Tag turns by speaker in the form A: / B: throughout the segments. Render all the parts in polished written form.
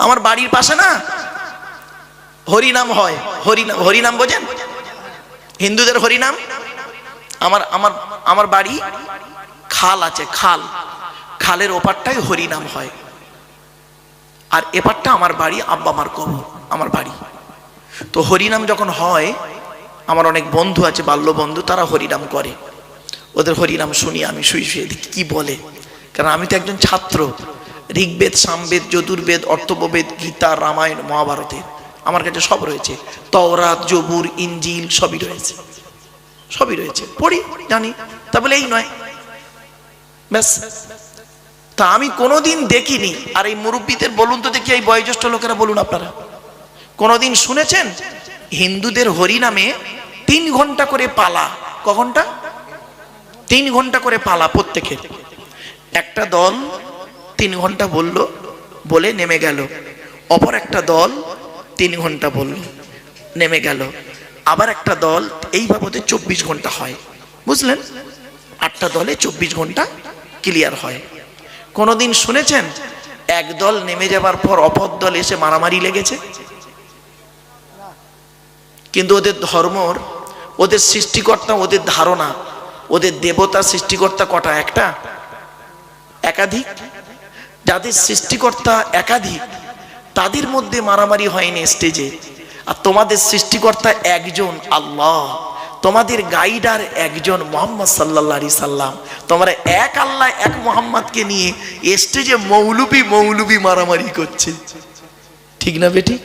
A: আমার বাড়ির পাশে না হরিনাম হয়। হরিনাম, হরিনাম বোঝেন? হিন্দুদের হরিনাম। আমার আমার আমার বাড়ি খাল আছে, খাল, খালের ওপারটাই হরিনাম হয়, আর এপারটা আমার বাড়ি, আব্বা আমার কবর, আমার বাড়ি। তো হরিনাম যখন হয়, আমার অনেক বন্ধু আছে, বাল্য বন্ধু, তারা হরিনাম করে। ওদের হরিনাম শুনি আমি, শুয়ে শুয়ে দেখি কি বলে, কারণ আমি তো একজন ছাত্র। ঋগ্বেদ, সামবেদ, যজুর্বেদ, অর্থববেদ, গীতা, রামায়ণ, মহাভারতের আমার কাছে সব রয়েছে। তওরাত, জবুর, ইনজিল সবই রয়েছে, সবই রয়েছে, পড়ি, জানি। তা বলে এই নয় ব্যাস। তা আমি কোনোদিন দেখিনি। আর এই মুরব্বীদের বলুন তো দেখি, এই বয়োজ্যেষ্ঠ লোকেরা বলুন, আপনারা কোনোদিন শুনেছেন হিন্দুদের হরিনামে 3 ঘন্টা করে পালা? ক ঘন্টা? 3 ঘন্টা করে পালা প্রত্যেকের। একটা দল 3 ঘন্টা বলল, বলে নেমে গেল। অপর একটা দল 3 ঘন্টা বলল, নেমে গেল। আবার একটা দল, এইভাবে 24 ঘন্টা হয়, বুঝলেন? 8টা দলে 24 ঘন্টা ক্লিয়ার হয়। কোনোদিন শুনেছেন এক দল নেমে যাবার পর অপর দল এসে মারামারি লেগেছে? কিন্তু ওদের ধর্মর, ওদের সৃষ্টিকর্তা, ওদের ধারণা, ওদের দেবতা সৃষ্টিকর্তা কটা? একটা? একাধিক? যাদের সৃষ্টিকর্তা একাধিক, তাদের মধ্যে মারামারি হয়নি স্টেজে। আর তোমাদের সৃষ্টিকর্তা একজন, আল্লাহ। তোমাদের গাইডার একজন, মোহাম্মদ সাল্লাল্লাহু আলাইহি সাল্লাম। তোমরা এক আল্লাহ, এক মোহাম্মদকে নিয়ে স্টেজে মৌলবি মৌলবি মারামারি করছে, ঠিক না বেটি?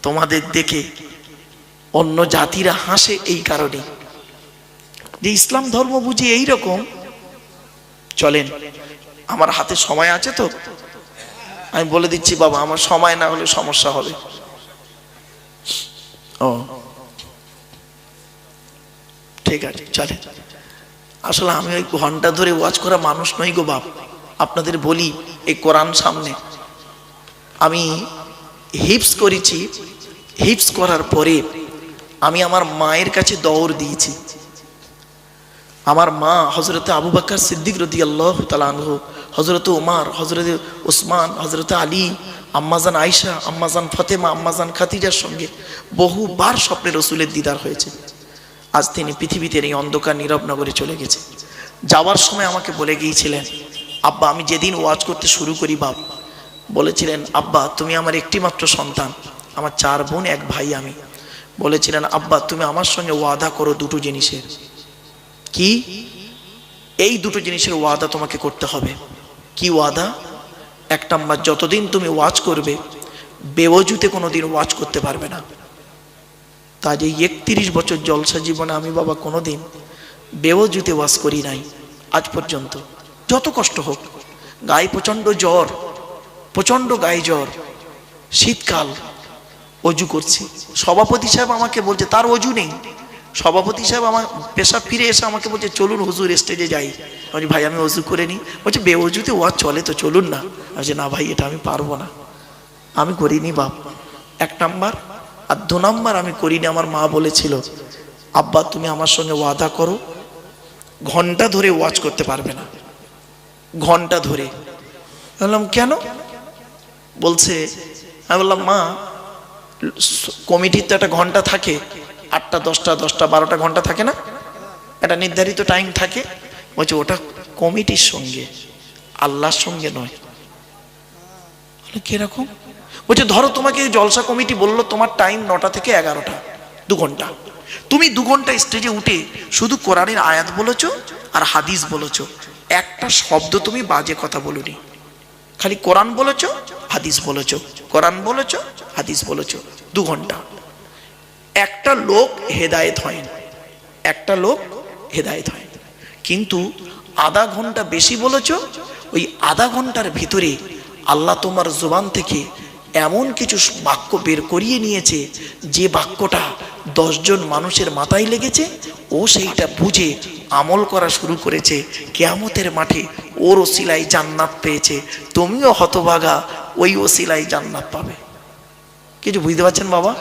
A: তোমাদের দেখে অন্য জাতিরা হাসে এই কারণে যে ইসলাম ধর্ম বুঝি এইরকম। চলেন, আমার হাতে সময় আছে তো, আমি বলে দিচ্ছি বাবা, আমার সময় না হলে সমস্যা হবে। ও ঠিক আছে, চলে। আসলে আমি ওই ঘন্টা ধরে ওয়াজ করা মানুষ নই গো বাপ। আপনাদের বলি, এই কোরআন সামনে আমি হিপস করেছি। হিপস করার পরে আমি আমার মায়ের কাছে দৌড় দিয়েছি। আমার মা হযরতে আবু বকর সিদ্দিক রাদিয়াল্লাহু তাআলা আনহু, হযরতে ওমর, হযরতে ওসমান, হযরতে আলী, আম্মাজান আয়েশা, আম্মাজান ফাতেমা, আম্মাজান খাদিজার সঙ্গে বহুবার স্বপ্নে রাসূলের দিদার হয়েছে। আজ তিনি পৃথিবীতে এই অন্ধকার নীরব নগরে চলে গেছে। যাওয়ার সময় আমাকে বলে গিয়েছিলেন, আব্বা, আমি যেদিন ওয়াজ করতে শুরু করি বাপ, বলেছিলেন, আব্বা তুমি আমার একটি মাত্র সন্তান, আমার 4 বোন 1 ভাই আমি। বলেছিলেন, আব্বা তুমি আমার সঙ্গে ওয়াদা করো 2টো জিনিসের। কি? এই 2টো জিনিসের ওয়াদা তোমাকে করতে হবে। কি ওয়াদা? 1 নাম্বার, যতদিন তুমি ওয়াজ করবে বেওয়াজুতে কোনোদিন ওয়াজ করতে পারবে না। তাই এই 31 বছর জলসা জীবনে আমি বাবা কোনোদিন বেওয়াজুতে ওয়াজ করি নাই আজ পর্যন্ত। যত কষ্ট হোক, গায়ে প্রচন্ড জ্বর, প্রচন্ড গায়ে জ্বর, শীতকাল, অজু করছি। সভাপতি সাহেব আমাকে বলছে, তার অজু নেই। সভাপতি সাহেব আমার পেশা ফিরে এসে আমাকে বলছে, চলুন হুজুর স্টেজে যাই। আমি ভাই আমি অজু করে নিই। বলছে বেওজুতে ওয়াজ চলে তো, চলুন না। আমি না ভাই, এটা আমি পারবো না, আমি করিনি বাপ। 1 নাম্বার। আর 2 নাম্বার আমি করিনি। আমার মা বলেছিল, আব্বা তুমি আমার সঙ্গে ওয়াদা করো ঘন্টা ধরে ওয়াজ করতে পারবে না, ঘন্টা ধরে। বললাম কেন? বলছে, আমি বললাম মা, কমিটির তো একটা ঘন্টা থাকে, 8টা 10টা 10টা 12টা ঘন্টা থাকে না, একটা নির্ধারিত টাইম থাকে। বলছে ওটা কমিটির সঙ্গে, আল্লাহর সঙ্গে নয়। কিরকম? বলছে ধরো তোমাকে জলসা কমিটি বললো তোমার টাইম 9টা থেকে 11টা, 2 ঘন্টা। তুমি 2 ঘন্টা স্টেজে উঠে শুধু কোরআনের আয়াত বলেছো আর হাদিস বলেছো, একটা শব্দ তুমি বাজে কথা বলুনি। খালি কোরআন বলেছো, হাদিস বলেছো, কোরআন বলেছো, হাদিস বলেছো, 2 ঘন্টা। একটা লোক হেদায়েত হয় না, একটা লোক হেদায়েত হয়। কিন্তু আধা ঘন্টা বেশি বলেছো, ওই আধা ঘন্টার ভিতরে আল্লাহ তোমার জবান থেকে এমন কিছু বাক্য বের করিয়ে নিয়েছে, যে বাক্যটা 10 জন মানুষের মাথায় লেগেছে, ও সেইটা বুঝে আমল করা শুরু করেছে। কিয়ামতের মাঠে ওর ওসিলায় জান্নাত পেয়েছে, তুমিও হতভাগা ওই ওসিলায় জান্নাত পাবে। কিছু বুঝতে পারছেন বাবা?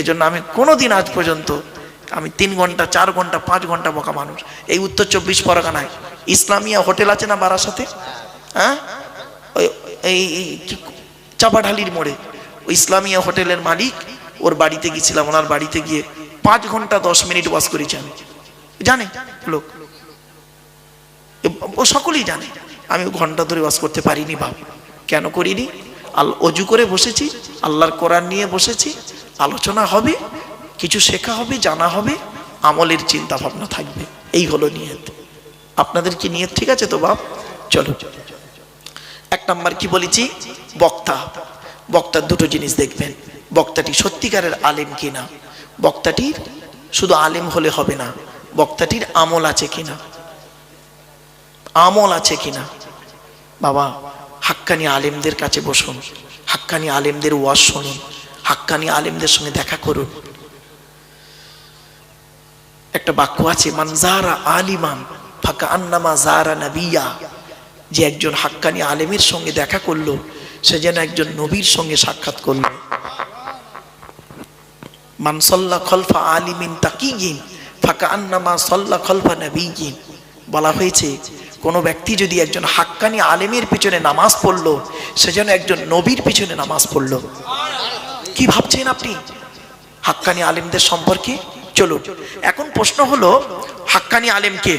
A: এজন্য আমি কোনোদিন আজ পর্যন্ত, আমি 3 ঘন্টা 4 ঘন্টা 5 ঘন্টা বকা মানুষ। এই উত্তর 24 পরগনায় ইসলামিয়া হোটেল আছে না বারাসাতে, হ্যাঁ, এই চাপাঢালির মোড়ে ওই ইসলামিয়া হোটেলের মালিক, ওর বাড়িতে গেছিলাম। ওনার বাড়িতে গিয়ে 5 ঘন্টা 10 মিনিট ওয়াজ করেছি আমি। জানে লোক, ও সকলেই জানে আমি ঘন্টা ধরে ওয়াজ করতে পারিনি। বাপ কেন করিনি? অজু করে বসেছি, আল্লাহর কোরআন নিয়ে বসেছি, আলোচনা হবে, কিছু শেখা হবে, জানা হবে, আমলের চিন্তা ভাবনা থাকবে। এই হলো নিয়ত। আপনাদের কি নিয়ত ঠিক আছে তো বাপ? চলো, 1 নাম্বার কি বলেছি? বক্তা। বক্তার দুটো জিনিস দেখবেন, বক্তাটি সত্যিকারের আলেম কিনা। বক্তাটির শুধু আলেম হলে হবে না, বক্তাটির আমল আছে কিনা, আমল আছে কিনা। বাবা হাক্কানি আলেমদের কাছে বসুন, হাক্কানি আলেমদের ওয়াজ শুনুন, হাক্কানি আলেমদের সঙ্গে দেখা করুন। একটা বাক্য আছে, মান যারা আলিমান ফাকা আন্নামা যারা নবিয়া। যে একজন হাক্কানি আলেমের সঙ্গে দেখা করলো, সে যেন একজন নবীর সঙ্গে সাক্ষাৎ করলো। মান সাল্লা খলফা আলিমিন তাকিয়িন ফাকা আন্নামা সাল্লা খলফা নবিয়িন। বলা হয়েছে কোনো ব্যক্তি যদি একজন হাক্কানি আলেমের পিছনে নামাজ পড়লো, সে যেন একজন নবীর পিছনে নামাজ পড়লো। কি ভাবছেন আপনি হাক্কানি আলেমদের সম্পর্কে? চলো, এখন প্রশ্ন হলো, হাক্কানি আলেম কে?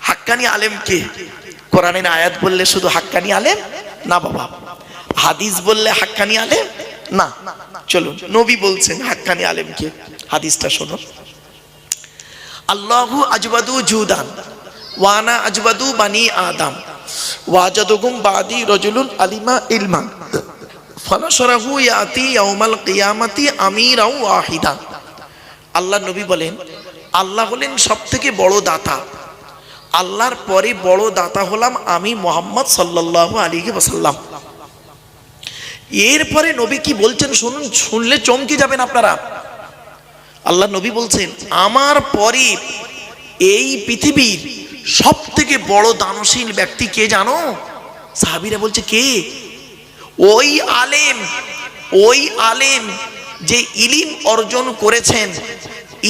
A: হাক্কানি আলেম কে? কোরআনের আয়াত বললে শুধু হাক্কানি আলেম না বাবা, হাদিস বললে হাক্কানি আলেম না। চলো, নবী বলছেন হাক্কানি আলেম কে, হাদিসটা শোনো। আল্লাহু আজবাদু জুদান ওয়ানা আজবাদু বানি আদম ওয়াজাদুকুম বাদি রাজুলুন আলিমা ইলমা ফানাশরাহু ইয়াতি ইয়াউমাল কিয়ামাতি আমিরাও ওয়াহিদা। আল্লাহ নবী বলেন, আল্লাহ হলেন সবথেকে বড় দাতা, আল্লাহর পরে বড় দাতা হলাম আমি মুহাম্মদ সাল্লাল্লাহু আলাইহি ওয়াসাল্লাম। এরপরে নবী কি বলছেন শুনুন, শুনলে চমকে যাবেন আপনারা। আল্লাহ নবী বলছেন, আমার পরে এই পৃথিবীর সব থেকে বড় দানশীল ব্যক্তি কে জানো? সাহাবীরা বলছে কে? ওই আলেম, ওই আলেম যে ইলিম অর্জন করেছেন,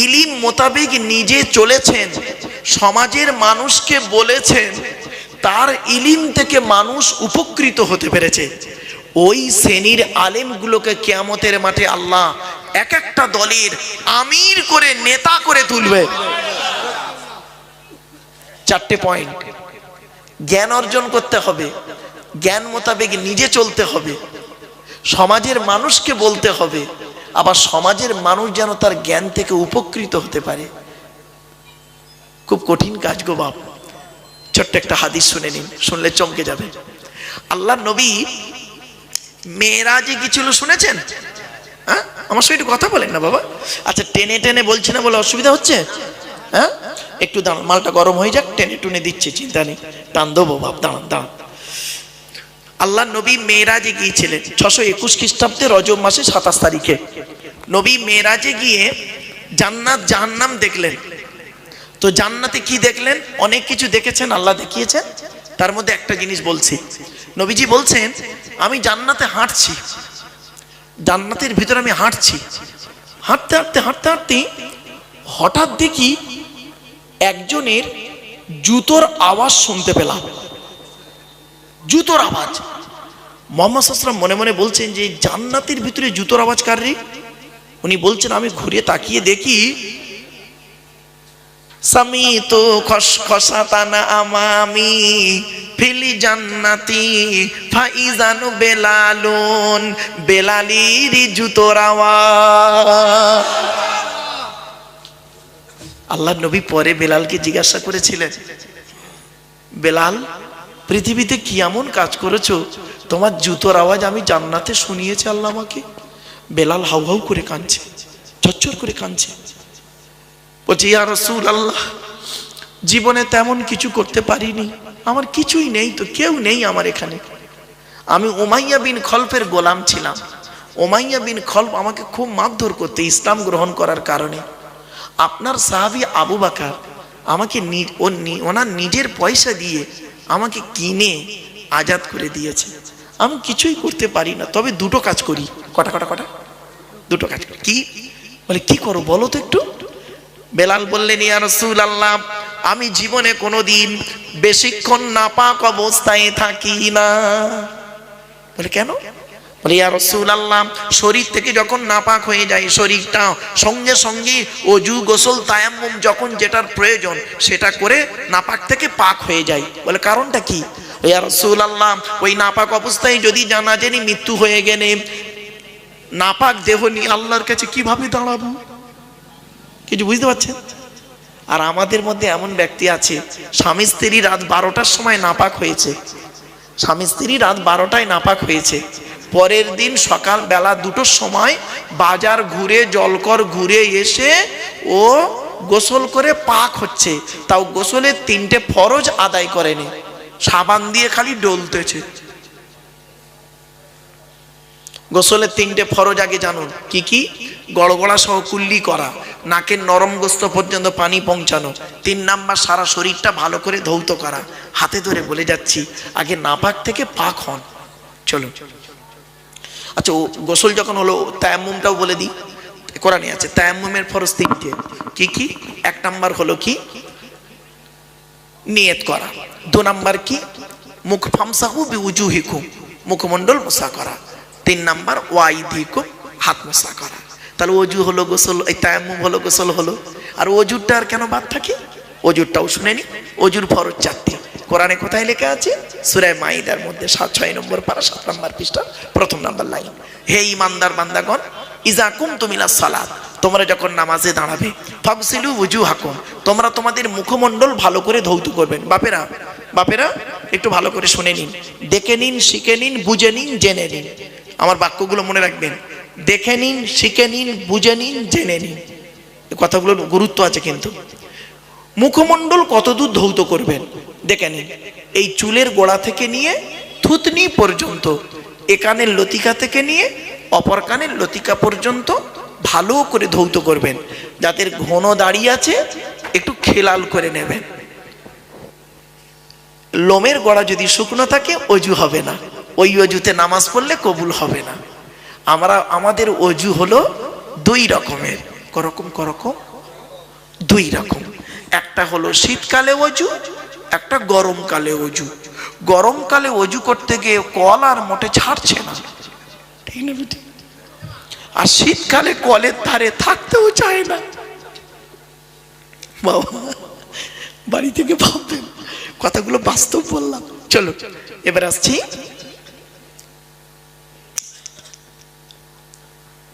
A: ইলিম মোতাবেক নিজে চলেছেন, সমাজের মানুষকে বলেছেন, তার ইলিম থেকে মানুষ উপকৃত হতে পেরেছে। ওই শ্রেণীর আলেমগুলোকে কিয়ামতের মাঠে আল্লাহ এক একটা দলের আমির করে, নেতা করে তুলবে। 4টে পয়েন্ট। জ্ঞান অর্জন করতে হবে, জ্ঞান মোতাবেক নিজে চলতে হবে, সমাজের মানুষকে বলতে হবে, আবার সমাজের মানুষ যেন তার জ্ঞান থেকে উপকৃত হতে পারে। খুব কঠিন কাজ গো বাপ। ছোট্ট একটা হাদিস শুনে নিন, শুনলে চমকে যাবে। আল্লাহ নবী মেরাজে গিয়েছিল, শুনেছেন? হ্যাঁ, আমার সঙ্গে একটু কথা বলেন না বাবা। আচ্ছা, টেনে টেনে বলছি না বলে অসুবিধা হচ্ছে? হ্যাঁ, একটু দাঁড়ান, মালটা গরম হয়ে যাক, টেনে টুনে দিচ্ছে, চিন্তা নেই, টান দেবো বাপ, দাঁড়ান দাঁড়ান। আল্লাহ নবী মেরাজে গিয়েছিলেন 621 খ্রিস্টাব্দে রজব মাসে 27 তারিখে। নবী মেরাজে গিয়ে জান্নাত জাহান্নাম দেখলেন। তো জান্নাতে কি দেখলেন? অনেক কিছু দেখেছেন, আল্লাহ দেখিয়েছেন। তার মধ্যে একটা জিনিস বলছি। নবীজি বলছেন, আমি জান্নাতে হাঁটছি, জান্নাতের ভিতরে আমি হাঁটছি, হাঁটতে হাঁটতে হাঁটতে হাঁটতে হঠাৎ দেখি একজনের জুতোর আওয়াজ শুনতে পেলাম, জুতোর আওয়াজ। মুহাম্মদ সাল্লাল্লাহু আলাইহি ওয়াসাল্লাম মনে মনে বলছেন যে জান্নাতের ভিতরে জুতোর আওয়াজ কার রে? উনি বলছেন, আমি ঘুরে তাকিয়ে দেখি সামিতু খসখসাতানা আমামি ফিলি জান্নাতি ফাইজানু বেলালুন, বেলালির জুতোর আওয়াজ। আল্লাহ নবী পরে বেলালকে জিজ্ঞাসা করেছিলেন, বেলাল, পৃথিবীতে কি এমন কাজ করেছো তোমার জুতোর আওয়াজ আমি জান্নাতে শুনিয়েছি আল্লাহ আমাকে? বেলাল হাউ হাউ করে কাঁদছে, ঝরঝর করে কাঁদছে। বলছি, ইয়া রাসূলুল্লাহ, জীবনে তেমন কিছু করতে পারিনি, আমার কিছুই নেই, তো কেউ নেই আমার এখানে। আমি উমাইয়া বিন খলফের গোলাম ছিলাম। উমাইয়া বিন খলফ আমাকে খুব মারধর করতে ইসলাম গ্রহণ করার কারণে। আপনার সাহাবী আবু বকর আমাকে ওনার নিজের পয়সা দিয়ে আমাকে কিনে আজাদ করে দিয়েছে। আমি কিছুই করতে পারি না, তবে দুটো কাজ করি। কটা কটা কটা? দুটো কাজ করি। কি? বলে, কি করো বলো তো একটু। বেলাল বললেন, ইয়া রাসূলুল্লাহ, আমি জীবনে কোনোদিন বেশিক্ষণ নাপাক অবস্থায় থাকি না। বলে কেন? বলে ইয়া রাসূলুল্লাহ, শরীর থেকে যখন নাপাক হয়ে যায় শরীরটা, সঙ্গে সঙ্গে ওযু গোসল তায়াম্মুম যখন যেটার প্রয়োজন সেটা করে নাপাক থেকে পাক হয়ে যায়। বলে কারণটা কি? ইয়া রাসূলুল্লাহ, ওই নাপাক অবস্থায় যদি জানাজানি মৃত্যু হয়ে গেলে নাপাক দেহ নিয়ে আল্লাহর কাছে কিভাবে দাঁড়াবো? কিছু বুঝতে পারছেন? আর আমাদের মধ্যে এমন ব্যক্তি আছে, স্বামী স্ত্রী রাত 12টার সময় নাপাক হয়েছে, স্বামী স্ত্রী রাত 12টায় নাপাক হয়েছে, পরের দিন সকাল বেলা 2টোর সময় বাজার ঘুরে জলকর ঘুরে এসে ও গোসল করে পাক হচ্ছে, তাও গোসলের 3টে ফরজ আদায় করেনি, সাবান দিয়ে খালি ডলতেছে। গোসলের 3টে ফরজ আগে জানুন কি কি? গড়গড়া সহ কুল্লি করা, নাকের নরম গোস্ত পর্যন্ত পানি পৌঁছানো, 3 নাম্বার সারা শরীরটা ভালো করে ধৌত করা। হাতে ধরে বলে যাচ্ছি, আগে নাপাক থেকে পাক হন। চলো, আচ্ছা গোসল যখন হলো তায়াম্মুমটাও বলে দিই, কোরআনে আছে তায়াম্মুমের ফরজ 3টে। কি কি? 1 নাম্বার হলো কি? নিয়ত করা। 2 নাম্বার কি? মুখ ফামসাহু বিউজুহিকুম, মুখমণ্ডল মোছা করা। 3 নাম্বার ওয়াইদিকুম, হাত মোছা করা। তাহলে ওযু হলো গোসল, এই তায়াম্মুম হলো গোসল হলো। আর ওযুরটা আর কেন বাদ থাকে? ওযুরটাও শুনে নি। ওযুর ফরজ 4টে। কোরআনে কোথায় লেখা আছে? সূরা মাইদার মধ্যে 6 নম্বর পারা 7 নম্বর পৃষ্ঠা 1ম নাম্বার লাইন। হে ঈমানদার বান্দাগণ, ইজা কুমতুম ইলাস সালাত, তোমরা যখন নামাজে দাঁড়াবে, ফাগসিলু ওযুহাকুম, তোমরা তোমাদের মুখমণ্ডল ভালো করে ধৌত করবেন। বাপেরা বাপেরা একটু ভালো করে শুনে নিন, দেখে নিন, শিখে নিন, বুঝে নিন, জেনে নিন। আমার বাক্যগুলো মনে রাখবেন। দেখে নিন, শিখে নিন, বুঝে নিন, জেনে নিন। এই কথাগুলোর গুরুত্ব আছে কিন্তু। মুখমণ্ডল কতদূর ধৌত করবেন দেখে নিন। এই চুলের গোড়া থেকে নিয়ে থুতনি পর্যন্ত, এ কানের লতিকা থেকে নিয়ে অপর কানের লতিকা পর্যন্ত ভালো করে ধৌত করবেন। যাদের ঘন দাড়ি আছে একটু খেলাল করে নেবেন। লোমের গোড়া যদি শুকনো থাকে অজু হবে না, ওই অজুতে নামাজ পড়লে কবুল হবে না। আমাদের অজু হলো 2 রকমের। করকম 2 রকম। একটা হলো শীতকালে অজু, একটা গরমকালে অজু। গরমকালে অজু করতে গিয়ে কল আর মোটে ছাড়ছে না, ঠিক না বেটি? আর শীতকালে কলের ধারে থাকতেও চায় না। বাবা বাড়ি থেকে ভাববেন, কথাগুলো বাস্তব বললাম। চলো এবার আসছি।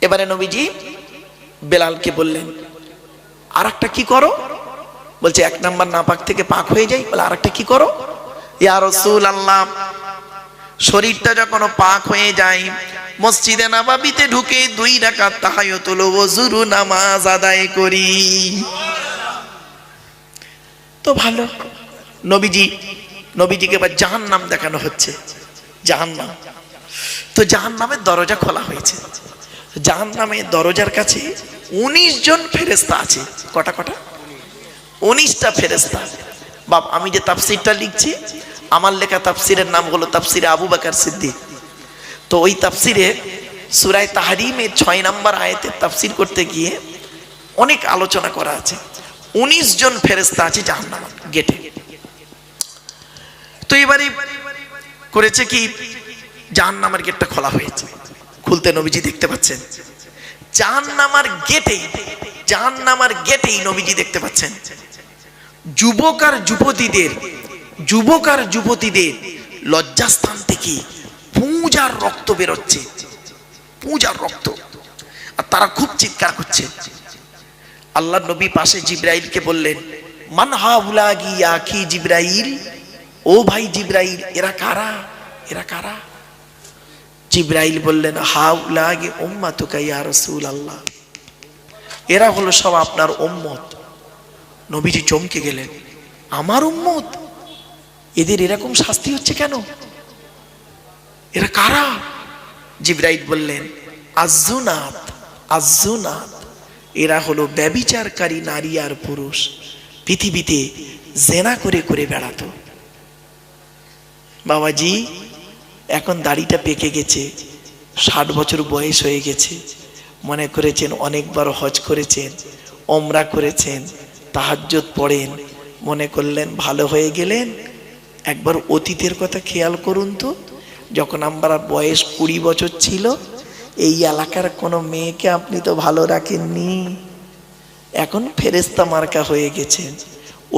A: এবারে নবীজি বেলালকে বললেন আর একটা কি করো? বলছে 1 নাম্বার নাপাক থেকে পাক হয়ে যায়। বলে আর একটা কি করো? ইয়া রাসূলুল্লাহ, শরীরটা যখন পাক হয়ে যায় মসজিদে নববীতে ঢুকে 2 রাকাত তাহাজ্জুদুল ওযুর নামাজ আদায় করি। তো ভালো। নবীজিকে এবার জাহান্নাম দেখানো হচ্ছে। জাহান্নাম, তো জাহান্নামের দরজা খোলা হয়েছে। জাহান্নামের দরজার কাছে 19 জন ফেরেশতা আছে। কটা? 19টা ফেরেশতা। বাপ, আমি যে তাফসিরটা লিখছি, আমার লেখা তাফসিরের নাম হলো তাফসিরে আবু বকর সিদ্দিক। তো ওই তাফসিরে সূরা তাহরিমের 6 নম্বর আয়াতের তাফসির করতে গিয়ে অনেক আলোচনা করা আছে। 19 জন ফেরেশতা আছে জাহান্নামের গেটে। তো এবারে করেছে কি, জাহান্নামের গেটটা খোলা হয়েছে। খুলতে নবীজি দেখতে পাচ্ছেন জাহান্নামের গেটেই নবীজি দেখতে পাচ্ছেন যুবক আর যুবতীদের লজ্জাস্থান থেকে পূজার রক্ত বেরোচ্ছে, পূজার রক্ত। আর তারা খুব চিৎকার করছে। আল্লাহ নবী পাশে জিব্রাইলকে বললেন, মান হাউলাগি ইয়া কি জিব্রাইল, ও ভাই জিব্রাইল, এরা কারা? জিব্রাইল বললেন, হাউলাগি উম্মাতুকা ইয়া রাসূলুল্লাহ, এরা হলো সব আপনার উম্মত। নবীজি চমকে গেলেন, আমার উম্মত? এদের এরকম শাস্তি হচ্ছে কেন? এরা কারা? জিব্রাইল বললেন, আযুনাত, এরা হলো ব্যভিচারকারী নারী আর পুরুষ, পৃথিবীতে জেনা করে বেড়াতো। বাবাজি এখন দাড়িটা পেকে গেছে, 60 বছর বয়স হয়ে গেছে, মনে করেছেন অনেকবার হজ করেছেন, ওমরা করেছেন, তাহাজ্জুদ পড়েন, মনে করলেন ভালো হয়ে গেলেন। একবার অতীতের কথা খেয়াল করুন তো, যখন আমার বয়স 20 বছর ছিল, এই এলাকার কোনো মেয়েকে আপনি তো ভালো রাখেননি, এখন ফেরেশতা মার্কা হয়ে গেছেন।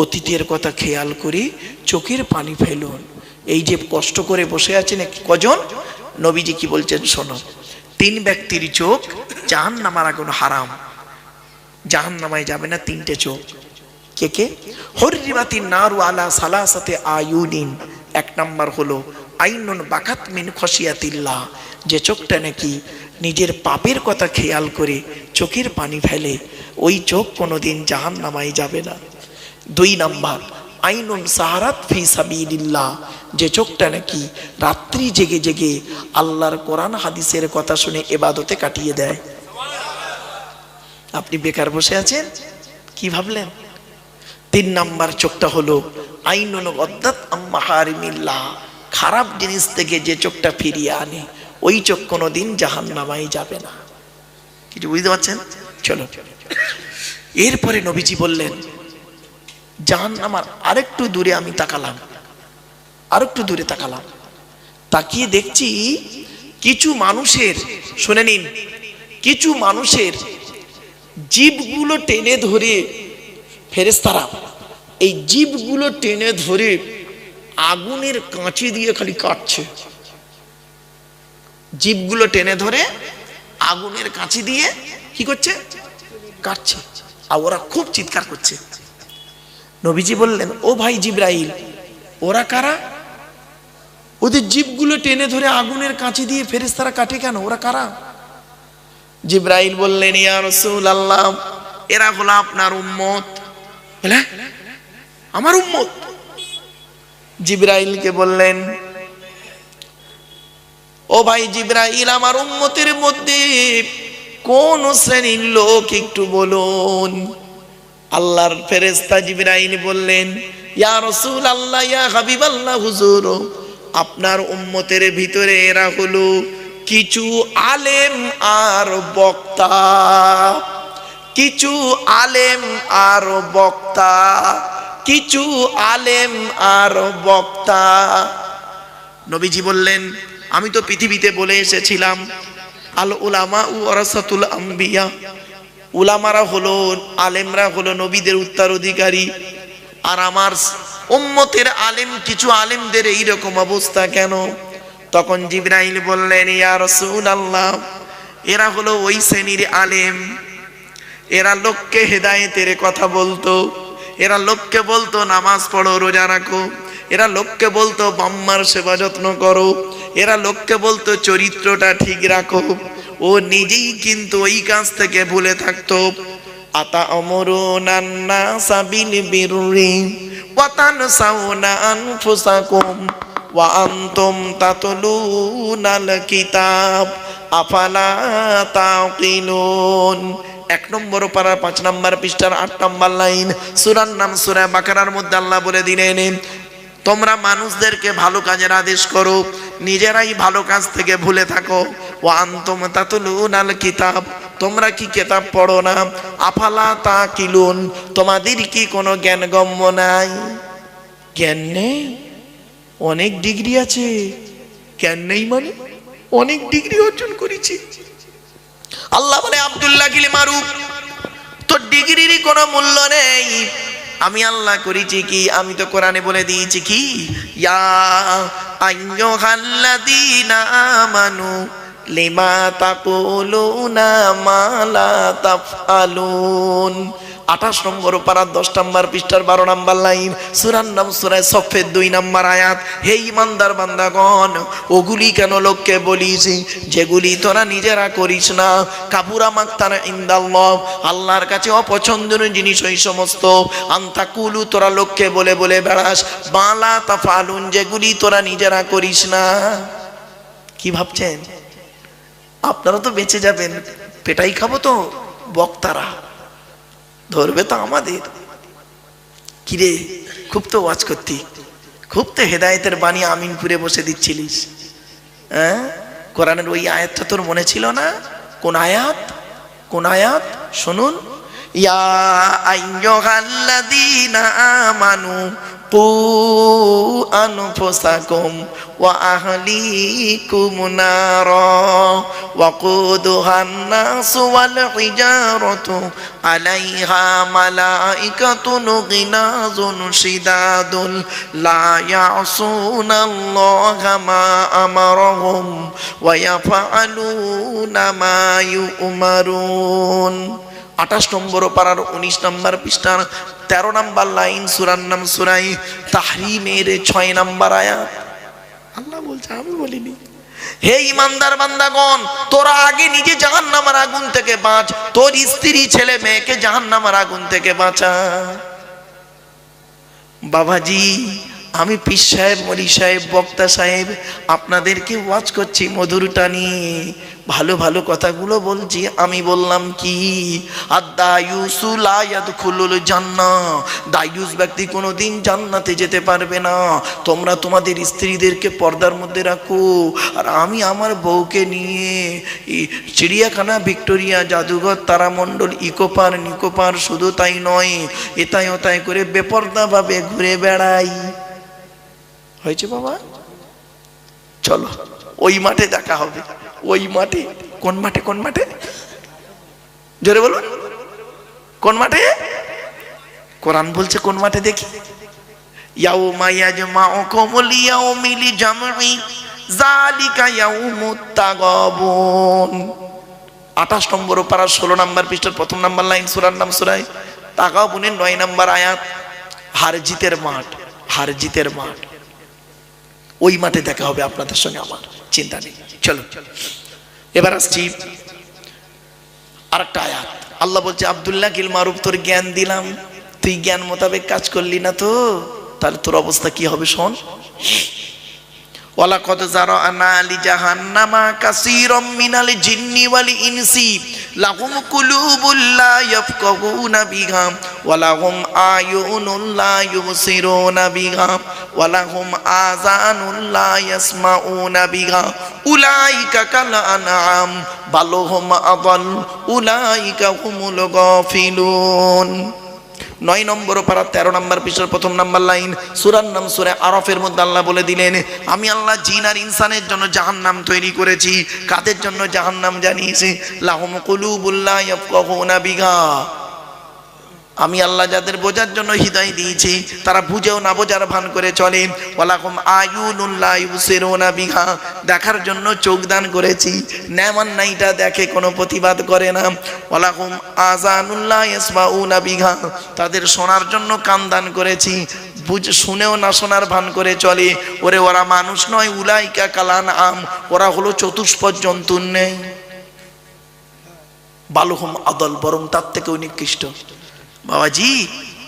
A: অতীতের কথা খেয়াল করে চোখের পানি ফেলুন। এই যে কষ্ট করে বসে আছেন কজন, নবীজি কি বলছেন শোনো, 3 ব্যক্তির চোখ জাহান্নামের আগুন হারাম, জাহান্নামায় যাবে না 3টে চোখ। কে কে? হরিবাতিন নারু আলা সালাসাতে আয়ুনিন। 1 নাম্বার হলো আইনুন বাকাত মিন খশিয়াতিল্লাহ, যে চোখটা নাকি নিজের পাপের কথা খেয়াল করে চোখের পানি ফেলে, ওই চোখ কোনোদিন জাহান্নামায় যাবে না। 2 নাম্বার আইনুন সাহারাত ফি সাবিলিল্লাহ, যে চোখটা নাকি রাত্রি জেগে জেগে আল্লাহর কোরআন হাদিসের কথা শুনে ইবাদতে কাটিয়ে দেয়। আপনি বেকার বসে আছেন, কি ভাবলেন? 3 নাম্বার চোখটা হলো আইনুন গদ্দাত আম্মা হারিমিল্লাহ, খারাপ জিনিস থেকে যে চোখটা ফিরিয়ে আনে, ওই চোখ কোনোদিন জাহান্নামায় যাবে না। কিছু বুঝতে পারছেন? চলো, এরপরে নবীজি বললেন জাহান্নামার আরেকটু দূরে আমি তাকালাম, আরেকটু দূরে তাকালাম, তাকিয়ে দেখছি কিছু মানুষের, শুনে নিন, কিছু মানুষের জিভগুলো টেনে ধরে ফেরেশতারা এই জিভগুলো টেনে ধরে আগুনের কাঁচি দিয়ে খালি কাটছে। জিভগুলো টেনে ধরে আগুনের কাঁচি দিয়ে কি করছে? কাটছে। আর ওরা খুব চিৎকার করছে। নবীজি বললেন, ও ভাই জিবরাইল, ওরা কারা? ওদের জিভগুলো টেনে ধরে আগুনের কাঁচি দিয়ে ফেরেশতারা কাটে কেন? ওরা কারা? জিবরাইল বললেন, ইয়া রাসূলুল্লাহ, এরা হলো আপনার উম্মত। বলে আমার উম্মত? জিবরাইলকে বললেন, ও ভাই জিবরাইল, আমার উম্মতের মধ্যে কোন শ্রেণীর লোক একটু বলুন। আল্লাহর ফেরেশতা জিবরাইল বললেন, ইয়া রাসূলুল্লাহ, ইয়া হাবিবাল্লাহ, হুজুর, আপনার উম্মতের ভিতরে এরা হলো কিছু আলেম আর বক্তা, কিছু আলেম আর বক্তা, কিছু আলেম আর বক্তা। নবীজি বললেন, আমি তো পৃথিবীতে বলে এসেছিলাম আল উলামা ওয়ারাসাতুল আম্বিয়া, উলামারা হলো, আলেমরা হলো নবীদের উত্তরাধিকারী। আর আমার উম্মতের আলেম, কিছু আলেমদের এইরকম অবস্থা কেন? তখন জিবরাইল বললেন, ইয়া রাসূলুল্লাহ, এরা হলো ওই শ্রেণীর আলেম, এরা লোককে হেদায়েতের কথা বলতো, এরা লোককে বলতো নামাজ পড়ো, রোজা রাখো, এরা লোককে বলতো বাম্মার সেবা যত্ন করো, এরা লোককে বলতো চরিত্রটা ঠিক রাখো। ও নিজেই কিন্তু ওই কাজ থেকে ভুলে থাকতো। আতা আমরুনান নাসা বিল বিররি ওয়া তানসাউনা আনফুসাকুম ওয়া আনতুম তাতলুনাল কিতাব আফালা তাকিলুন। 1 নম্বর পারা 5 নম্বর পৃষ্ঠার 8 নম্বর লাইন, সূরার নাম সূরা বাকারার মধ্যে আল্লাহ বলে দিলেন, তোমরা মানুষদেরকে ভালো কাজের আদেশ করো, নিজেরাই ভালো কাজ থেকে ভুলে থাকো। ওয়া আনতুম তাতলুনাল কিতাব, তোমরা কি কিতাব পড়ো না? আফালা তাকিলুন, তোমাদের কি কোনো জ্ঞানগম্য নাই? জ্ঞান নেই? অনেক ডিগ্রি আছে, জ্ঞান নেই মানে? অনেক ডিগ্রি অর্জন করেছি। আল্লাহ বলে, আব্দুল্লাহ গিল মারুফ, তোর ডিগ্রির কোনো মূল্য নেই। আমি আল্লাহ করেছি কি? আমি তো কোরআনে বলে দিয়েছি কি, ইয়া আইয়ুহাল্লাযীনা আমানু লিমা তাকুলুনা মা লা তাফআলুন। 28 নম্বর পারা 10 নম্বর পৃষ্ঠার 12 নম্বর লাইন, সূরার নাম সূরা সফের 2 নম্বর আয়াত। হে ঈমানদার বান্দাগণ, ওগুলি কেন লোককে বলিস যেগুলি তোরা নিজেরা করিস না? কাবুরা মাকতানা ইনদাল্লাহ, আল্লাহর কাছে অপছন্দনীয় জিনিস ওই সমস্ত। আনতাকুলু, তোরা লোককে বলে বলে বেড়াস, মালা তাফআলুন, যেগুলি তোরা নিজেরা করিস না। কি ভাবছেন? আপনারা তো বেঁচে যাবেন, পেটাই খাবো তো, বক্তারা ধরবে তো আমাদের। কিরে, খুব তো ওয়াজ করতি, খুব তো হেদায়েতের বাণী আমিনপুরে বসে দিচ্ছিলিস, হ্যাঁ? কোরআনের ওই আয়াতটা তোর মনে ছিল না? কোন আয়াত? কোন আয়াত? শুনুন, ইয়া আইয়ুহাল্লাযীনা আমানু কু আনফুসাকুম ওয়া আহলিকুম নারা ওয়াকুদুহান নাসু ওয়াল হিজারাতু আলাইহা মালাইকাতুন গিলাযুন শিদাদুন লা ইয়াসুনাল্লাহা মা আমারহুম ওয়া ইয়াফআলুনা মা ইউমারুন। 28 নম্বর পারার 19 নম্বর পৃষ্ঠার 13 নম্বর লাইন, সূরার নাম সূরা তাহরিমের 6 নম্বর আয়াত। আল্লাহ বলছে, আমি বলিনি। হে ইমানদার বান্দাগণ, তোরা আগে নিজে জাহান্নামের আগুন থেকে বাঁচ, তোর স্ত্রী ছেলে মেয়েকে জাহান্নামের আগুন থেকে বাঁচা। বাবাজি, আমি পীর সাহেব, মলি সাহেব, বক্তা সাহেব আপনাদেরকে ওয়াজ করছি মধুর টানি, ভালো ভালো কথাগুলো বলছি। আমি বললাম কি, আদ-দায়ুসু লা ইয়াদখুলুল জান্নাহ, দায়ুস ব্যক্তি কোনোদিন জান্নাতে যেতে পারবে না। তোমরা তোমাদের স্ত্রীদেরকে পর্দার মধ্যে রাখো, আর আমি আমার বউকে নিয়ে চিড়িয়াখানা, ভিক্টোরিয়া, জাদুঘর, তারামণ্ডল, ইকোপার, নিকোপার, শুধু তাই নয়, এতায় ওতায় করে বেপর্দাভাবে ঘুরে বেড়াই। হয়েছে বাবা, চলো ওই মাঠে দেখা হবে। ওই মাঠে, কোন মাঠে? কোন মাঠে? জোরে বলুন, কোন মাঠে? কোরআন বলছে কোন মাঠে দেখি। ইয়াউমা ইয়াজমাউকুম লিয়াউমিল জামঈ যালিকা ইয়াউমুত তাগাবুন। 28 নম্বর পারা 16 নম্বর পৃষ্ঠার 1 নম্বর লাইন, সূরার নাম সূরা তাগাবুনের 9 নম্বর আয়াত। হার জিতের মাঠ, হার জিতের মাঠ। ওই মাঠে দেখা হবে আপনাদের সঙ্গে আমার, চিন্তা নেই। চলো এবার আসছি আরেকটা আয়াত। আল্লাহ বলছে, আব্দুল্লাহ কিল মারুফ, তোর জ্ঞান দিলাম, তুই জ্ঞান মোতাবেক কাজ করলি না তো, তাহলে তোর অবস্থা কি হবে শোন। ওয়ালাকাদ যারানা লিজাহান্নামা কাসীরাম মিনাল জিন্নি ওয়াল ইনসি লাহুম কুলুবুল লা ইয়াফকাহুনা বিহা ওয়া লাহুম আয়ুনুল লা ইউবসিরুনা বিহা ওয়া লাহুম আযানুল লা ইয়াসমাউনা বিহা উলাইকা কাল আনআম বাল হুম আযাল উলাইকা হুমুল গাফিলুন। 9 নম্বর পারা 13 নম্বর পৃষ্ঠার 1 নম্বর লাইন, সূরার নাম সূরা আরাফের মধ্যে আল্লাহ বলে দিলেন, আমি আল্লাহ জিন আর ইনসানের জন্য জাহান্নাম তৈরি করেছি। কাদের জন্য জাহান্নাম জানিয়েছি? লাহুম কুলুবুল লা ইয়াফকাহুনা বিহা, আমি আল্লাহ যাদের বোঝার জন্য হৃদয় দিয়েছি, তারা বুঝেও না বোঝার ভান করে চলে। ওয়ালাকুম আয়ুনুল লা ইউবসিরুনা বিহা, দেখার জন্য চোখ দান করেছি, নেমান নাইটা দেখে, কোনো প্রতিবাদ করে না। ওয়ালাকুম আযানুল লা ইয়াসমাউনা বিহা, তাদের শোনার জন্য কান দান করেছি, শুনেও না শোনার ভান করে চলে। ওরে ওরা মানুষ নয়, উলাইকা কালান আম, ওরা হলো চতুষ্পদ জন্তুর নেই। বালুহুম আদল, বরং তার থেকেও নিকৃষ্ট। বাবাজি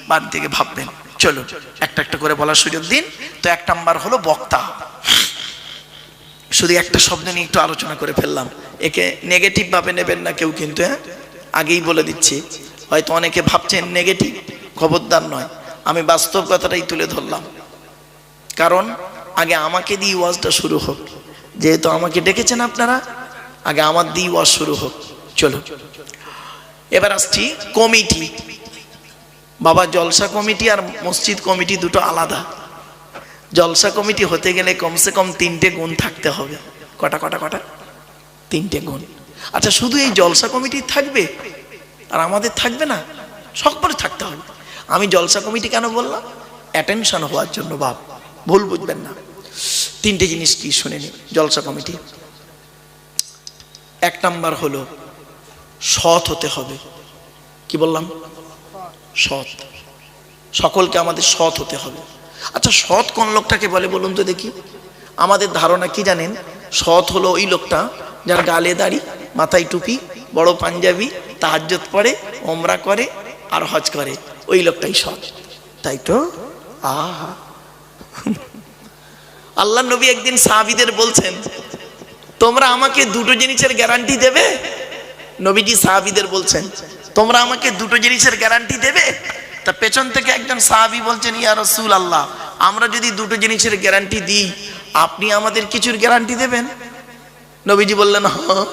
A: বাড়ি থেকে ভাববেন। চলো একটা একটা করে বলার সুযোগ দিন। তো 1 নাম্বার হলো বক্তা। শুধু একটা শব্দ নিয়ে একটু আলোচনা করে ফেললাম, একে নেগেটিভ ভাবে নেবেন না কেউ, কিন্তু হ্যাঁ আগেই বলে দিচ্ছি, হয়তো অনেকে ভাবছেন নেগেটিভ, খবরদার নয়, আমি বাস্তব কথাটাই তুলে ধরলাম। কারণ আগে আমাকে দিয়ে ওয়াজটা শুরু হোক, যেহেতু আমাকে ডেকেছেন আপনারা, আগে আমার দিয়ে ওয়াজ শুরু হোক। চলো এবার আসছি কমিটি। বাবা, জলসা কমিটি আর মসজিদ কমিটি দুটো আলাদা। জলসা কমিটি হতে গেলে কমসে কম 3টে গুণ থাকতে হবে। কটা কটা কটা? 3টে গুণ। আচ্ছা, শুধু এই জলসা কমিটি থাকবে আর আমাদের থাকবে না? সকলে থাকতে হবে। আমি জলসা কমিটি কেন বললাম? অ্যাটেনশন হওয়ার জন্য, বাপ ভুল বুঝবেন না। 3টে জিনিস কি শুনে নিন জলসা কমিটি। 1 নাম্বার হলো সৎ হতে হবে। কি বললাম? সৎ। সকলকে আমাদের সৎ হতে হবে। আচ্ছা, সৎ কোন লোকটাকে বলে বলুন তো দেখি? আমাদের ধারণা কি জানেন? সৎ হলো ওই লোকটা যার গালে দাড়ি, মাথায় টুপি, বড় পাঞ্জাবি, তাহাজ্জুদ পড়ে, ওমরা করে আর হজ করে, ওই লোকটাই সৎ, তাই তো? আহা, আল্লাহ নবী একদিন সাহাবীদের বলছেন, তোমরা আমাকে 2টো জিনিসের গ্যারান্টি দেবে? নবীজি সাহাবীদের বলছেন, তোমরা আমাকে 2টো জিনিসের গ্যারান্টি দেবে? তা পেছন থেকে একজন সাহাবী বলছেন, ইয়া রাসূলুল্লাহ, আমরা যদি 2টো জিনিসের গ্যারান্টি দিই, আপনি আমাদের কিছুর গ্যারান্টি দেবেন? নবীজি বললেন, হ্যাঁ,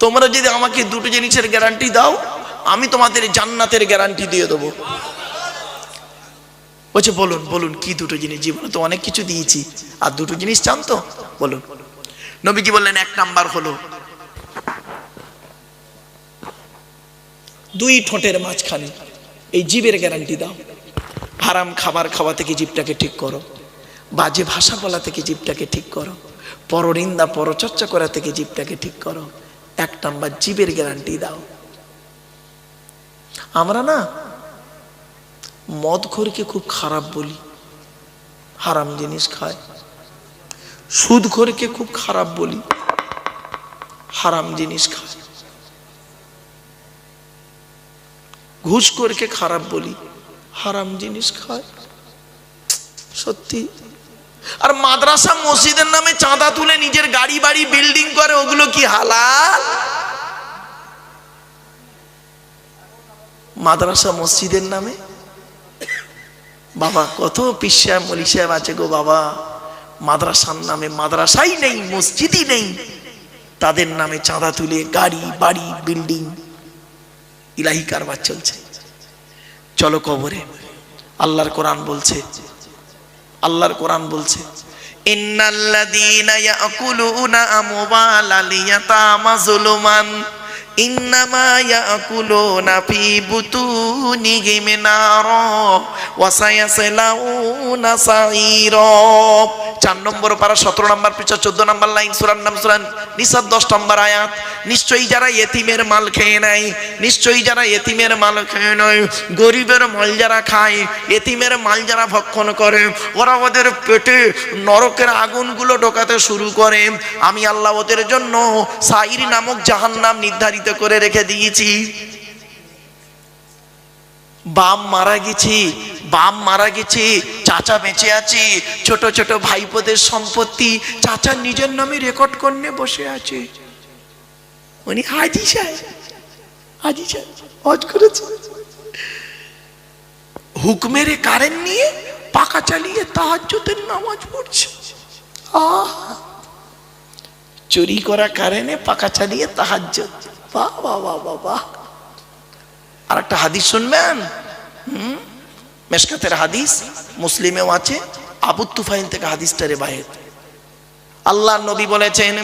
A: তোমরা যদি আমাকে 2টো জিনিসের গ্যারান্টি দাও, আমি তোমাদের জান্নাতের গ্যারান্টি দিয়ে দেবো। বলছে বলুন বলুন কি দুটো জিনিস? জীবনে তো অনেক কিছু দিয়েছি, আর দুটো জিনিস চান তো বলুন। নবীজি বললেন, এক নাম্বার হলো দুই ঠোঁটের মাঝখানে এই জিভের গ্যারান্টি দাও। হারাম খাবার খাওয়া থেকে জিভটাকে ঠিক করো, বাজে ভাষা বলা থেকে জিভটাকে ঠিক করো, পরনিন্দা পরচর্চা করা থেকে জিভটাকে ঠিক করো। এক নাম্বার জিভের গ্যারান্টি দাও। আমরা না মদখোরকে খুব খারাপ বলি, হারাম জিনিস খায়। সুদখোরকে খুব খারাপ বলি, হারাম জিনিস খায়। ঘুষখোরকে খারাপ বলি, হারাম জিনিস খায়। সত্যি। আর মাদ্রাসা মসজিদের নামে চাঁদা তুলে নিজের গাড়ি বাড়ি বিল্ডিং করে, ওগুলো কি হালাল? মাদ্রাসা মসজিদের নামে বাবা কত পীর সাহেব মলি সাহেব আছে গো বাবা, মাদ্রাসার নামে মাদ্রাসাই নেই, মসজিদই নেই, তাদের নামে চাঁদা তুলে গাড়ি বাড়ি বিল্ডিং, ইলাহি কারবার চলছে। চলো কবরে। আল্লাহর কোরআন বলছে, আল্লাহর কোরআন বলছে, ইন্নাল্লাযীনা ইয়াকুলুনা আমওয়ালাল ইয়াতামা যুলুমান ইন্নামা ইয়াকুলুনা ফি বুতুনিহিম নারা ওয়া সায়াসলাউনা সাঈরা। 4 নম্বর পারা 17 নম্বর পৃষ্ঠা 14 নম্বর লাইন, সূরার নাম সূরা নিসা 10 নম্বর আয়াত। নিশ্চয়ই যারা ইতিমের মাল খেয়ে নেয়, নিশ্চয়ই যারা ইতিমের মাল খেয়ে নেয়, গরিবের মাল যারা খায়, ইতিমের মাল যারা ভক্ষণ করে, ওরা ওদের পেটে নরকের আগুনগুলো ঢোকাতে শুরু করে। আমি আল্লাহ ওদের জন্য সাঈর নামক জাহান্নাম নির্ধারিত করে রেখে দিয়েছি। বাপ মারা গেছে, বাপ মারা গেছে, চাচা বেঁচে আছে, ছোট ছোট ভাইপোদের সম্পত্তি চাচা নিজের নামে রেকর্ড করে বসে আছে। উনি হাজি সাহেব, হাজি সাহেব হজ করেছে, হুকমের কারেন্ট নিয়ে পাকা চালিয়ে তাহাজ্জুদের নামাজ পড়ছে। চুরি করা কারেন্টে পাকা চালিয়ে তাহাজ্জুদ। বাহ বাহ বাহ বাহ বাহ। আর একটা হাদিস শুনবেন, মেশকাতের হাদিস, মুসলিমেও আছে, আবু তুফাইল থেকে হাদিসটা রিওয়ায়াত। আল্লাহর নবী বলেছেন,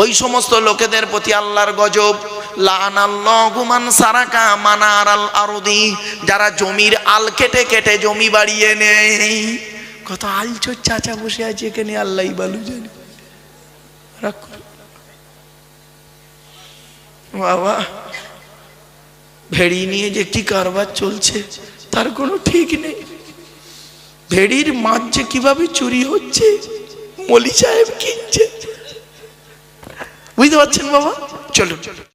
A: ওই সমস্ত লোকেদের প্রতি আল্লাহর গজব, লানাল্লাহু মান সারাকা মানারাল আরদি, যারা জমির আল কেটে কেটে জমি বাড়িয়ে নেয়। কত আলচোর চাচা বসে আছে এখানে, আল্লাহই ভালো জানে। বাবা ভেড়ি নিয়ে যে কি কারবার চলছে তার কোনো ঠিক নেই। ভেড়ির মাছ যে কিভাবে চুরি হচ্ছে মলি সাহেব কিনছে, বুঝতে পারছেন বাবা? চলুন।